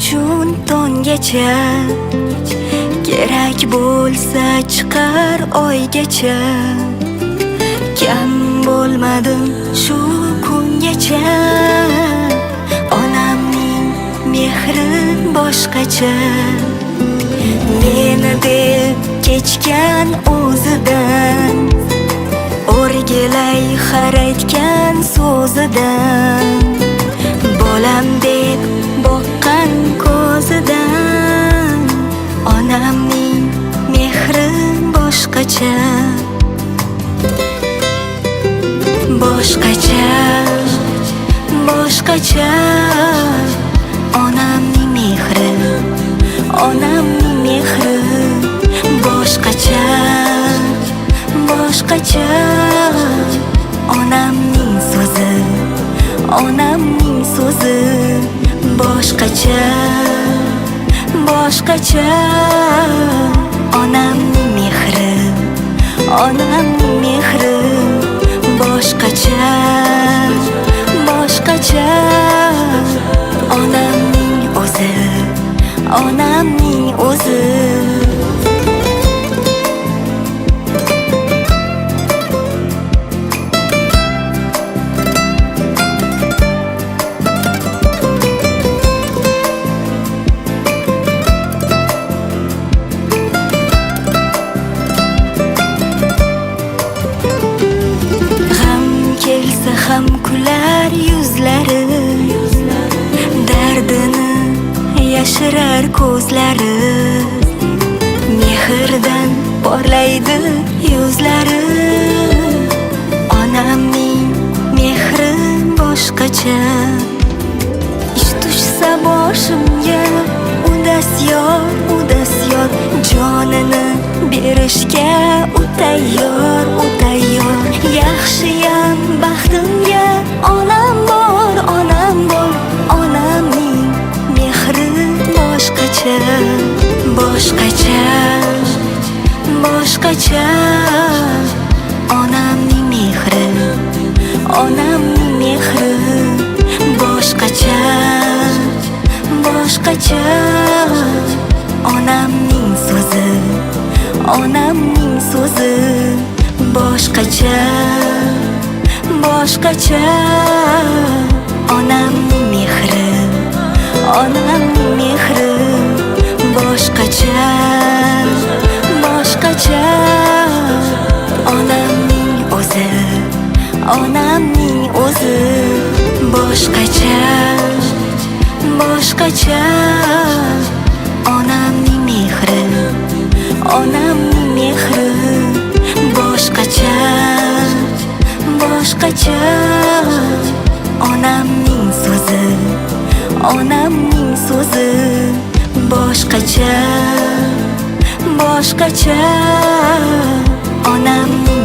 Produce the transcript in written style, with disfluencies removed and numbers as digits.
uchun tonggacha, kerak bo'lsa chiqar oygacha. Kam bo'lmadim shu kungacha, onamning mehri boshqacha. Meni deb kechgan o'zidan, o'rgilay har aytgan so'zidan, bolam deb boqqan ko'zidan, onamning mehri boshqacha. Boshqacha, boshqacha, onamning mehri, onamning mehri boshqacha, boshqacha, onamning so'zi, onamning so'zi boshqacha, boshqacha, onamning mehri, onamning mehri boshqacha, boshqacha, onamning o'zi, onamning o'zi. Ham kular yuzlari, dardini yashirar ko'zlari, mehrdan porlaydi yuzlari. Onamning mehri boshqacha. Ish tushsa boshimga u dastyor, u dastyor, jonini berishga u tayyor, u tayyor. Yaxshiyam baxtimga onam bor, onam bor, onamning mehri boshqacha, boshqacha, boshqacha, onamning mehri, onamning mehri boshqacha, boshqacha, onamning so'zi, onamning so'zi boshqacha, boshqacha, onamning mehri, onamning mehri boshqacha, boshqacha, onamning o'zi, onamning o'zi boshqacha, boshqacha, onamning mehri, onamning mehri boshqacha, boshqacha, onamning so'zi, onamning so'zi boshqacha, boshqacha, onamning